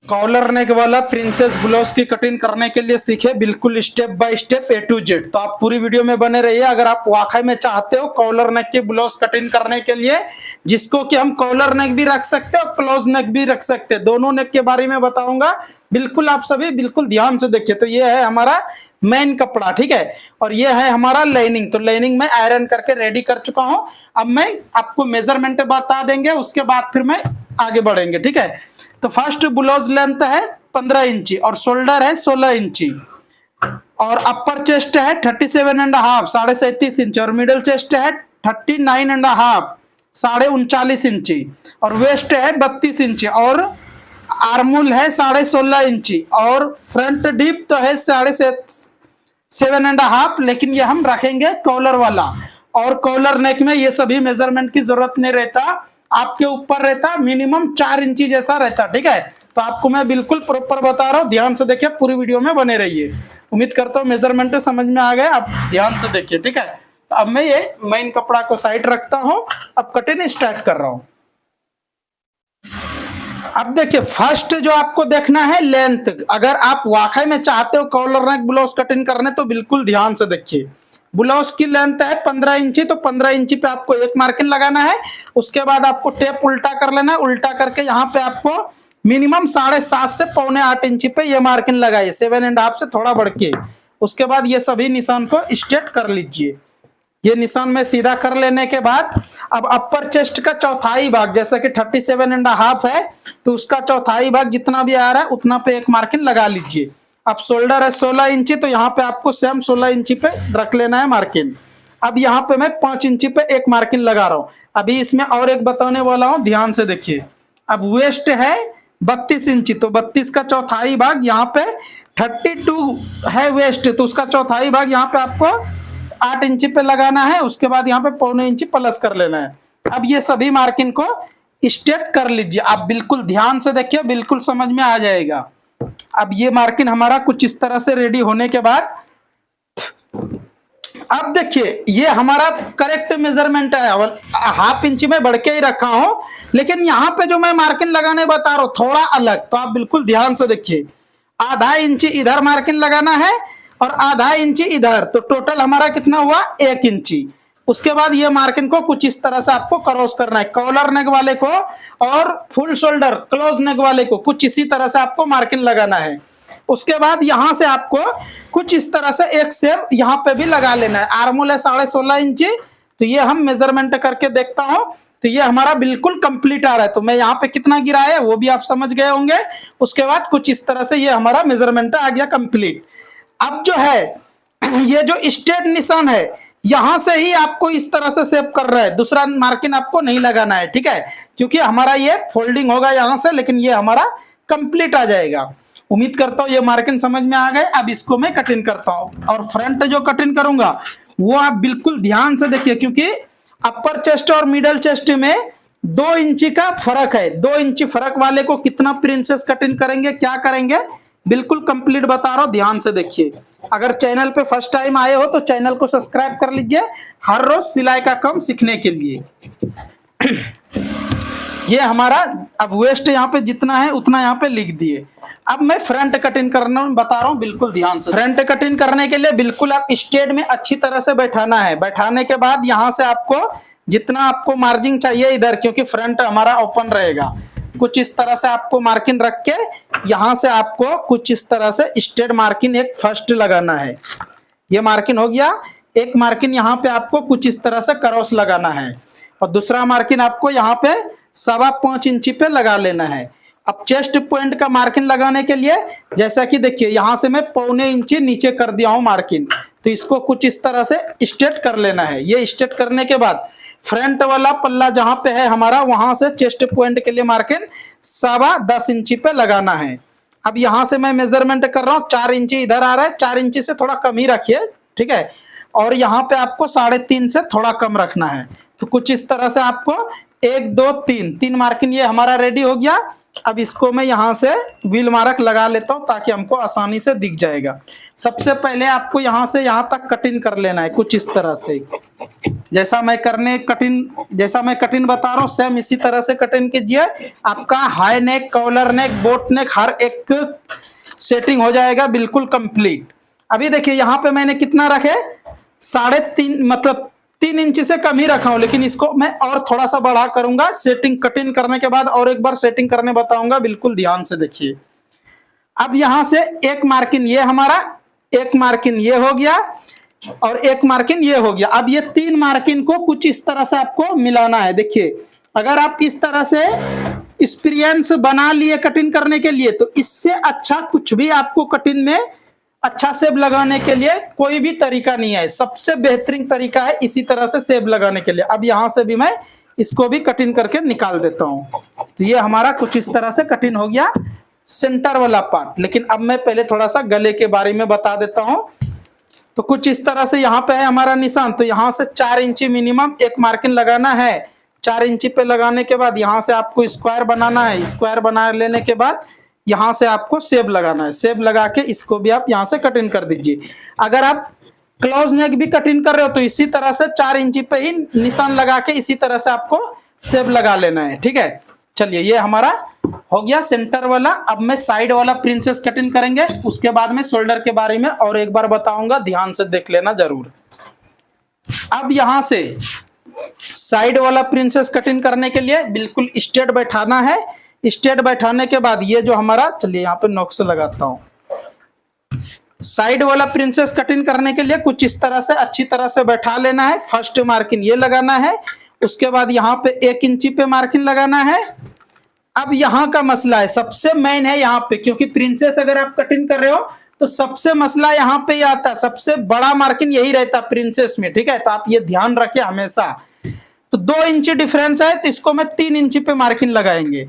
Collar नेक वाला princess blouse की cutting करने के लिए सीखे, बिल्कुल step by step A to Z। तो आप पूरी वीडियो में बने रहिए। अगर आप वाकई में चाहते हो कॉलर नेक की ब्लाउज कटिंग करने के लिए, जिसको कि हम कॉलर नेक भी रख सकते हैं और क्लोज नेक भी रख सकते हैं, दोनों नेक के बारे में बताऊंगा। बिल्कुल आप सभी बिल्कुल ध्यान से देखिए। तो ये है हमारा मेन कपड़ा, ठीक है, और ये है हमारा लाइनिंग। तो लाइनिंग में आयरन करके रेडी कर चुका हूं। अब मैं आपको मेजरमेंट बता देंगे, उसके बाद फिर मैं आगे बढ़ेंगे, ठीक है। तो फर्स्ट ब्लाउज लेंथ है 15 इंची और शोल्डर है 16 इंची और अपर चेस्ट है 37.5 37.5 इंच और मिडिल चेस्ट है 39.5 39.5 इंची और वेस्ट है 32 इंची और आर्मूल है 16.5 इंची और फ्रंट डीप तो है 7.5, लेकिन ये हम रखेंगे कॉलर वाला। और कॉलर नेक में ये सभी मेजरमेंट की जरूरत नहीं रहता, आपके ऊपर रहता, मिनिमम 4 इंची जैसा रहता, ठीक है। तो आपको मैं बिल्कुल प्रॉपर बता रहा हूँ, ध्यान से देखिए, पूरी वीडियो में बने रहिए। उम्मीद करता हूँ मेजरमेंट समझ में आ गए, आप ध्यान से देखिए, ठीक है। तो अब मैं ये मेन कपड़ा को साइड रखता हूँ, अब कटिंग स्टार्ट कर रहा हूँ। अब देखिए, फर्स्ट जो आपको देखना है लेंथ। अगर आप वाकई में चाहते हो कॉलर नेक ब्लाउज कटिंग करने तो बिल्कुल ध्यान से देखिए। ब्लाउज की लेंथ है 15 इंची, तो 15 इंची पे आपको एक मार्किंग लगाना है। उसके बाद आपको टेप उल्टा कर लेना है, उल्टा करके यहाँ पे आपको मिनिमम 7.5 से 7.25 इंची पे ये मार्किंग लगाइए, 7.5 से थोड़ा बढ़ के। उसके बाद ये सभी निशान को स्ट्रेट कर लीजिए। ये निशान में सीधा कर लेने के बाद अब अपर चेस्ट का चौथाई भाग, जैसा कि 37.5 है, तो उसका चौथाई भाग जितना भी आ रहा है उतना पे एक मार्किंग लगा लीजिए। अब शोल्डर है 16 इंची, तो यहाँ पे आपको सेम 16 इंची पे रख लेना है मार्किंग। अब यहाँ पे मैं 5 इंची पे एक मार्किंग लगा रहा हूँ। अभी इसमें और एक बताने वाला हूँ, ध्यान से देखिए। अब वेस्ट है 32 इंची, तो 32 का चौथाई भाग यहाँ पे 32 है वेस्ट, तो उसका चौथाई भाग यहाँ पे आपको 8 इंची पे लगाना है। उसके बाद यहाँ पे 1.25 इंची प्लस कर लेना है। अब ये सभी मार्किंग को स्ट्रेट कर लीजिए। आप बिल्कुल ध्यान से देखिए, बिल्कुल समझ में आ जाएगा। अब ये मार्किंग हमारा कुछ इस तरह से रेडी होने के बाद अब देखिए, ये हमारा करेक्ट मेजरमेंट है। 1/2 इंची में बढ़ के ही रखा हूं, लेकिन यहाँ पे जो मैं मार्किंग लगाने बता रहा हूँ थोड़ा अलग, तो आप बिल्कुल ध्यान से देखिए। आधा इंची इधर मार्किंग लगाना है और आधा इंची इधर, तो टोटल हमारा कितना हुआ 1 इंची। उसके बाद ये मार्किंग को कुछ इस तरह से आपको क्रॉस करना है, कॉलर नेक वाले को और फुल शोल्डर क्लोज नेक वाले को कुछ इसी तरह से आपको मार्किंग लगाना है। उसके बाद यहां से आपको कुछ इस तरह से एक शेप यहाँ पे भी लगा लेना है। आर्मोल है 16.5 इंची, तो ये हम मेजरमेंट करके देखता हूं, तो ये हमारा बिल्कुल कंप्लीट आ रहा है। तो मैं यहाँ पे कितना गिरा है वो भी आप समझ गए होंगे। उसके बाद कुछ इस तरह से ये हमारा मेजरमेंट आ गया कंप्लीट। अब जो है ये जो स्ट्रेट निशान है, यहां से ही आपको इस तरह से शेप कर रहा है, दूसरा मार्किंग आपको नहीं लगाना है, ठीक है, क्योंकि हमारा ये फोल्डिंग होगा यहां से, लेकिन ये हमारा कंप्लीट आ जाएगा। उम्मीद करता हूं ये मार्किंग समझ में आ गए। अब इसको मैं कटिंग करता हूं और फ्रंट जो कटिंग करूंगा वो आप बिल्कुल ध्यान से देखिए, क्योंकि अपर चेस्ट और मिडल चेस्ट में 2 इंची का फर्क है। 2 इंची फर्क वाले को कितना प्रिंसेस कटिंग करेंगे, क्या करेंगे, बिल्कुल कंप्लीट बता रहा हूं, ध्यान से देखिए। अगर चैनल पे फर्स्ट टाइम आए हो तो चैनल को सब्सक्राइब कर लीजिए, हर रोज सिलाई का काम सीखने के लिए। ये हमारा अब वेस्ट यहाँ पे जितना है उतना यहाँ पे लिख दिए। अब मैं फ्रंट कटिंग करना बता रहा हूँ, बिल्कुल ध्यान से। फ्रंट कटिंग करने के लिए बिल्कुल आप स्ट्रेट में अच्छी तरह से बैठाना है। बैठाने के बाद यहाँ से आपको जितना आपको मार्जिन चाहिए इधर, क्योंकि फ्रंट हमारा ओपन रहेगा, कुछ इस तरह से आपको मार्किंग रख के यहाँ से आपको कुछ इस तरह से स्ट्रेट मार्किंग एक फर्स्ट लगाना है। ये मार्किंग हो गया। एक मार्किंग यहाँ पे आपको कुछ इस तरह से क्रॉस लगाना है और दूसरा मार्किंग आपको यहाँ पे 5.25 इंची पे लगा लेना है। अब चेस्ट पॉइंट का मार्किंग लगाने के लिए जैसा कि देखिए, यहाँ से मैं 1.25 इंची नीचे कर दिया हूँ मार्किंग, तो इसको कुछ इस तरह से स्ट्रेट कर लेना है। ये स्ट्रेट करने के बाद फ्रंट वाला पल्ला जहां पे है हमारा, वहां से चेस्ट पॉइंट के लिए मार्किंग 10.25 इंची पे लगाना है। अब यहां से मैं मेजरमेंट कर रहा हूँ, 4 इंची इधर आ रहा है, 4 इंची से थोड़ा कम ही रखिए, ठीक है, और यहाँ पे आपको 3.5 से थोड़ा कम रखना है। तो कुछ इस तरह से आपको 1 2 3 मार्किंग ये हमारा रेडी हो गया। अब इसको मैं यहाँ से व्हील मार्क लगा लेता हूँ ताकि हमको आसानी से दिख जाएगा। सबसे पहले आपको यहाँ से यहाँ तक कटिंग कर लेना है कुछ इस तरह से। जैसा मैं कटिंग बता रहा हूँ सेम इसी तरह से कटिंग कीजिए। आपका high neck, collar neck, boat neck हर एक सेटिंग हो जाएगा बिल्कुल कंप्लीट। अभी देखिए यहाँ पे मैंने कितना रखे, 3.5 मतलब 3 इंच से कम ही रखा हूं, लेकिन इसको मैं और थोड़ा सा बढ़ा करूंगा। सेटिंग कटिंग करने के बाद और एक बार सेटिंग करने बताऊंगा, बिल्कुल ध्यान से देखिए। अब यहां से एक मार्किंग ये हमारा, एक मार्किंग ये हो गया और एक मार्किंग ये हो गया। अब ये 3 मार्किंग को कुछ इस तरह से आपको मिलाना है। देखिए अगर आप इस तरह से एक्सपीरियंस बना लिए कटिंग करने के लिए, तो इससे अच्छा कुछ भी आपको कटिंग में अच्छा सेब लगाने के लिए कोई भी तरीका नहीं है। सबसे बेहतरीन तरीका है इसी तरह से सेब लगाने के लिए। अब यहां से भी मैं इसको भी कटिंग करके निकाल देता हूं। तो ये हमारा कुछ इस तरह से कटिंग हो गया सेंटर वाला पार्ट। लेकिन अब मैं पहले थोड़ा सा गले के बारे में बता देता हूं। तो कुछ इस तरह से यहाँ पे है हमारा निशान। तो यहाँ से 4 इंची मिनिमम एक मार्किंग लगाना है। 4 इंची पे लगाने के बाद यहाँ से आपको स्क्वायर बनाना है। स्क्वायर बना लेने के बाद यहाँ से आपको सेब लगाना है। सेब लगा के इसको भी आप यहाँ से कटिंग कर दीजिए। अगर आप क्लोज नेक भी कटिंग कर रहे हो तो इसी तरह से 4 इंची पे ही निशान लगा के इसी तरह से आपको सेब लगा लेना है। ठीक है, चलिए ये हमारा हो गया सेंटर वाला। अब मैं साइड वाला प्रिंसेस कटिंग करेंगे, उसके बाद में शोल्डर के बारे में और एक बार बताऊंगा, ध्यान से देख लेना जरूर। अब यहाँ से साइड वाला प्रिंसेस कटिंग करने के लिए बिल्कुल स्ट्रेट बैठाना है। स्ट्रेट बैठाने के बाद ये जो हमारा, चलिए यहाँ पे नॉक से लगाता हूं। साइड वाला प्रिंसेस कटिंग करने के लिए कुछ इस तरह से अच्छी तरह से बैठा लेना है। फर्स्ट मार्किंग ये लगाना है, उसके बाद यहाँ पे 1 इंची पे मार्किंग लगाना है। अब यहाँ का मसला है, सबसे मेन है यहाँ पे, क्योंकि प्रिंसेस अगर आप कटिंग कर रहे हो तो सबसे मसला यहाँ पे आता है, सबसे बड़ा मार्किंग यही रहता है प्रिंसेस में। ठीक है, तो आप ये ध्यान रखिए हमेशा। तो 2 इंची डिफरेंस है, तो इसको मैं 3 इंची पे मार्किंग लगाएंगे।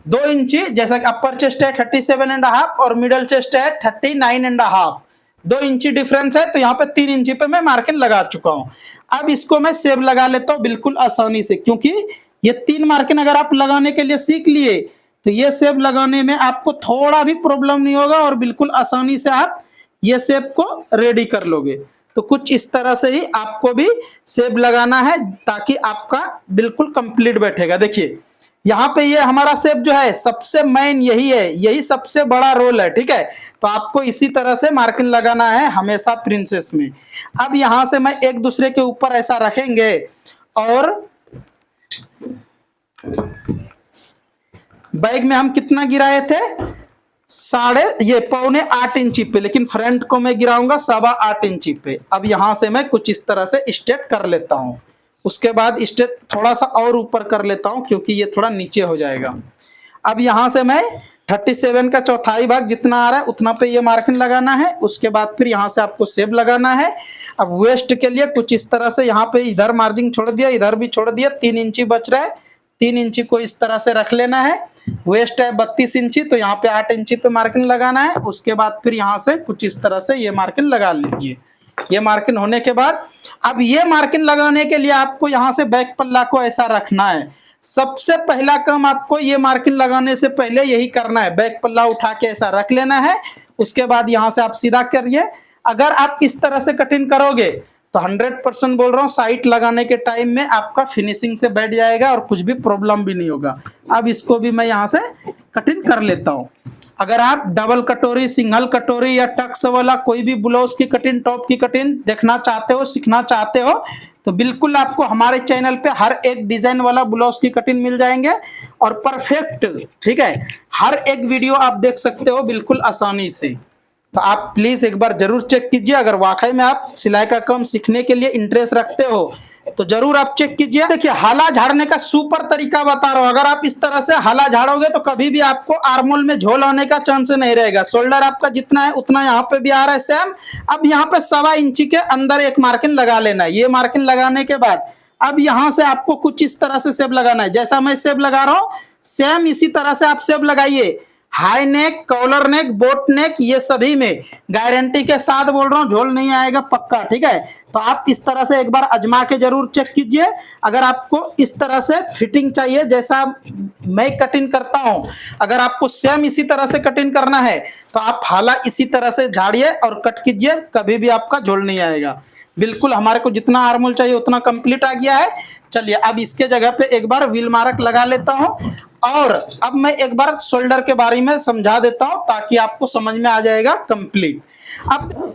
2 इंची, जैसा कि अपर चेस्ट है 37.5 और मिडल चेस्ट है 39.5। 2 इंची डिफरेंस है, तो यहाँ पे 3 इंची पे मैं मार्किंग लगा चुका हूँ। अब इसको मैं सेब लगा लेता हूँ बिल्कुल आसानी से, क्योंकि ये 3 मार्किंग अगर आप लगाने के लिए सीख लिए तो ये सेब लगाने में आपको थोड़ा भी प्रॉब्लम नहीं होगा और बिल्कुल आसानी से आप ये सेब को रेडी कर लोगे। तो कुछ इस तरह से ही आपको भी सेब लगाना है ताकि आपका बिल्कुल कंप्लीट बैठेगा। देखिए यहाँ पे ये हमारा सेब जो है सबसे मेन यही है, यही सबसे बड़ा रोल है। ठीक है, तो आपको इसी तरह से मार्किंग लगाना है हमेशा प्रिंसेस में। अब यहाँ से मैं एक दूसरे के ऊपर ऐसा रखेंगे और बैग में हम कितना गिराए थे, 7.25 इंची पे, लेकिन फ्रंट को मैं गिराऊंगा 8.25 इंची पे। अब यहां से मैं कुछ इस तरह से स्ट्रेट कर लेता हूं, उसके बाद स्ट्रेट थोड़ा सा और ऊपर कर लेता हूं क्योंकि ये थोड़ा नीचे हो जाएगा। अब यहां से मैं 37 का चौथाई भाग जितना आ रहा है उतना पे ये मार्किंग लगाना है। उसके बाद फिर यहाँ से आपको सेब लगाना है। अब वेस्ट के लिए कुछ इस तरह से यहाँ पे इधर मार्जिन छोड़ दिया, इधर भी छोड़ दिया, 3 इंची बच रहा है। 3 इंची को इस तरह से रख लेना है। वेस्ट है 32 इंची, तो यहाँ पे 8 इंची पे मार्किंग लगाना है। उसके बाद फिर यहाँ से कुछ इस तरह से ये मार्किंग लगा लीजिए। ये मार्किंग होने के बाद अब ये मार्किंग लगाने के लिए आपको यहाँ से बैक पल्ला को ऐसा रखना है। सबसे पहला काम आपको ये मार्किंग लगाने से पहले यही करना है, बैक पल्ला उठा के ऐसा रख लेना है। उसके बाद यहाँ से आप सीधा करिए। अगर आप इस तरह से कटिंग करोगे तो 100% बोल रहा हूँ साइट लगाने के टाइम में आपका फिनिशिंग से बैठ जाएगा और कुछ भी प्रॉब्लम भी नहीं होगा। अब इसको भी मैं यहाँ से कटिंग कर लेता हूँ। अगर आप डबल कटोरी, सिंगल कटोरी या टक्स वाला कोई भी ब्लाउज की कटिंग, टॉप की कटिंग देखना चाहते हो, सीखना चाहते हो, तो बिल्कुल आपको हमारे चैनल पे हर एक डिजाइन वाला ब्लाउज की कटिंग मिल जाएंगे और परफेक्ट। ठीक है, हर एक वीडियो आप देख सकते हो बिल्कुल आसानी से। तो आप प्लीज एक बार जरूर चेक कीजिए। अगर वाकई में आप सिलाई का काम सीखने के लिए इंटरेस्ट रखते हो तो जरूर आप चेक कीजिए। देखिए हाला झाड़ने का सुपर तरीका बता रहा हूं। अगर आप इस तरह से हाला झाड़ोगे तो कभी भी आपको आर्मोल में झोल आने का चांस नहीं रहेगा। शोल्डर आपका जितना है उतना यहाँ पे भी आ रहा है सेम। अब यहाँ पे 1.25 इंची के अंदर एक मार्किंग लगा लेना है। ये मार्किंग लगाने के बाद अब यहाँ से आपको कुछ इस तरह से सेब लगाना है। जैसा मैं सेब लगा रहा हूँ सेम इसी तरह से आप सेब लगाइए। High neck, collar neck, boat neck, ये सभी में गारंटी के साथ बोल रहा हूँ, झोल नहीं आएगा पक्का, ठीक है। तो आप इस तरह से एक बार आजमा के जरूर चेक कीजिए। अगर आपको इस तरह से फिटिंग चाहिए जैसा मैं कटिंग करता हूं, अगर आपको सेम इसी तरह से कटिंग करना है तो आप हाला इसी तरह से झाड़िए और कट कीजिए, कभी भी आपका झोल नहीं आएगा। बिल्कुल हमारे को जितना आर्मोल चाहिए उतना कंप्लीट आ गया है। चलिए अब इसके जगह पे एक बार व्हील मार्क लगा लेता हूं और अब मैं एक बार शोल्डर के बारे में समझा देता हूं ताकि आपको समझ में आ जाएगा कंप्लीट। अब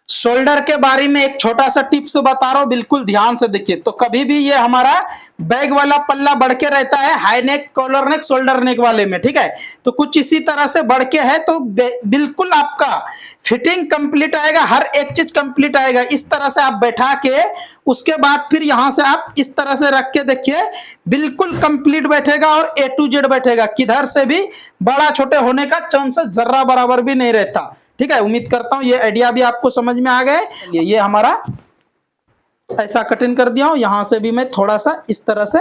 शोल्डर के बारे में एक छोटा सा टिप्स बता रहा हूं, बिल्कुल ध्यान से देखिए। तो कभी भी ये हमारा बैग वाला पल्ला बढ़ के रहता है high neck, collar neck, shoulder neck वाले में, ठीक है। तो कुछ इसी तरह से बढ़ के है तो बिल्कुल आपका फिटिंग कंप्लीट आएगा, हर एक चीज कंप्लीट आएगा। इस तरह से आप बैठा के उसके बाद फिर यहां से आप इस तरह से रख के देखिए, बिल्कुल कंप्लीट बैठेगा और A to Z बैठेगा, किधर से भी बड़ा छोटे होने का चांस जर्रा बराबर भी नहीं रहता, ठीक है। उम्मीद करता हूं ये आइडिया भी आपको समझ में आ गए। ये हमारा ऐसा कटिंग कर दिया हूं, यहां से भी मैं थोड़ा सा इस तरह से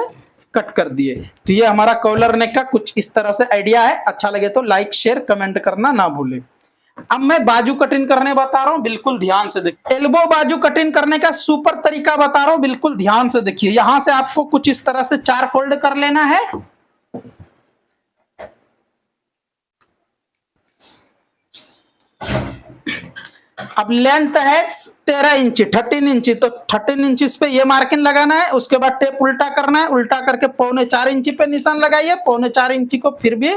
कट कर दिए। तो ये हमारा कॉलर नेक का कुछ इस तरह से आइडिया है। अच्छा लगे तो लाइक शेयर कमेंट करना ना भूले। अब मैं बाजू कटिंग करने बता रहा हूं, बिल्कुल ध्यान से देखिए। एल्बो बाजू कटिंग करने का सुपर तरीका बता रहा हूं, बिल्कुल ध्यान से देखिए। यहां से आपको कुछ इस तरह से 4 फोल्ड कर लेना है। अब लेंथ है 13 इंच, 13 इंच, तो 13 इंच पे ये मार्किंग लगाना है। उसके बाद टेप उल्टा करना है, उल्टा करके 4.25 इंच पे निशान लगाइए। 4.25 इंच को फिर भी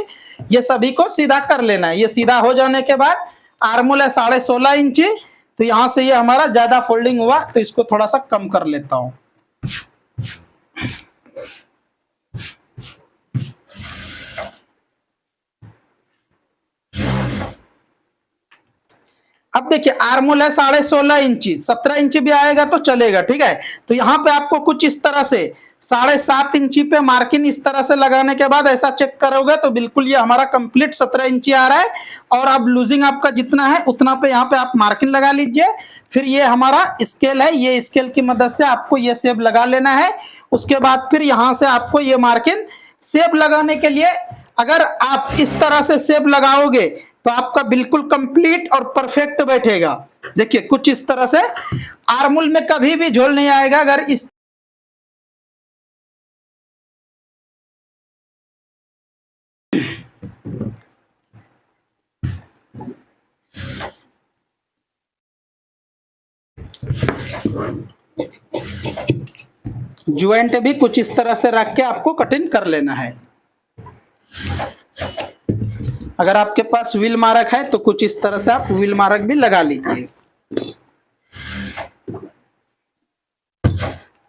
ये सभी को सीधा कर लेना है। ये सीधा हो जाने के बाद आर्मोल है 16.5 इंच, तो यहां से ये हमारा ज्यादा फोल्डिंग हुआ तो इसको थोड़ा सा कम कर लेता हूं। अब देखिए आर्मोल है 16.5 इंची, 17 इंची भी आएगा तो चलेगा, ठीक है। तो यहाँ पे आपको कुछ इस तरह से 7.5 इंची पे मार्किंग इस तरह से लगाने के बाद ऐसा चेक करोगे तो बिल्कुल ये हमारा कंप्लीट 17 इंची आ रहा है। और अब लूजिंग आपका जितना है उतना पे यहाँ पे आप मार्किंग लगा लीजिए। फिर ये हमारा स्केल है, ये स्केल की मदद से आपको ये शेप लगा लेना है। उसके बाद फिर यहाँ से आपको ये मार्किंग शेप लगाने के लिए, अगर आप इस तरह से शेप लगाओगे तो आपका बिल्कुल कंप्लीट और परफेक्ट बैठेगा। देखिए कुछ इस तरह से आर्मोल में कभी भी झोल नहीं आएगा अगर इस ज्वाइंट भी कुछ इस तरह से रख के आपको कटिंग कर लेना है। अगर आपके पास व्हील मार्क है तो कुछ इस तरह से आप व्हील मार्क भी लगा लीजिए।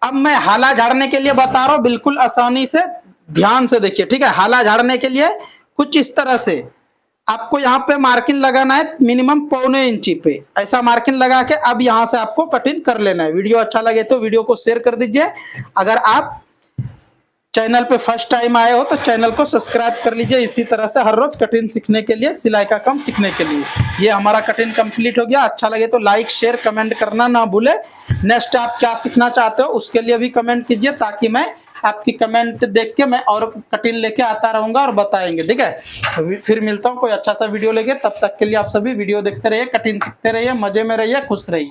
अब मैं हाला झाड़ने के लिए बता रहा हूं, बिल्कुल आसानी से ध्यान से देखिए, ठीक है। हाला झाड़ने के लिए कुछ इस तरह से आपको यहाँ पे मार्किंग लगाना है मिनिमम 1.25 इंची पे, ऐसा मार्किंग लगा के अब यहाँ से आपको कटिंग कर लेना है। वीडियो अच्छा लगे तो वीडियो को शेयर कर दीजिए। अगर आप चैनल पे फर्स्ट टाइम आए हो तो चैनल को सब्सक्राइब कर लीजिए, इसी तरह से हर रोज कटिंग सीखने के लिए, सिलाई का काम सीखने के लिए। ये हमारा कटिंग कंप्लीट हो गया। अच्छा लगे तो लाइक शेयर कमेंट करना ना भूले। नेक्स्ट आप क्या सीखना चाहते हो उसके लिए भी कमेंट कीजिए ताकि मैं आपकी कमेंट देख के मैं और कटिंग लेके आता रहूंगा और बताएंगे, ठीक है। तो फिर मिलता हूँ कोई अच्छा सा वीडियो लेके, तब तक के लिए आप सभी वीडियो देखते रहिए, कटिंग सीखते रहिए, मजे में रहिए, खुश रहिए।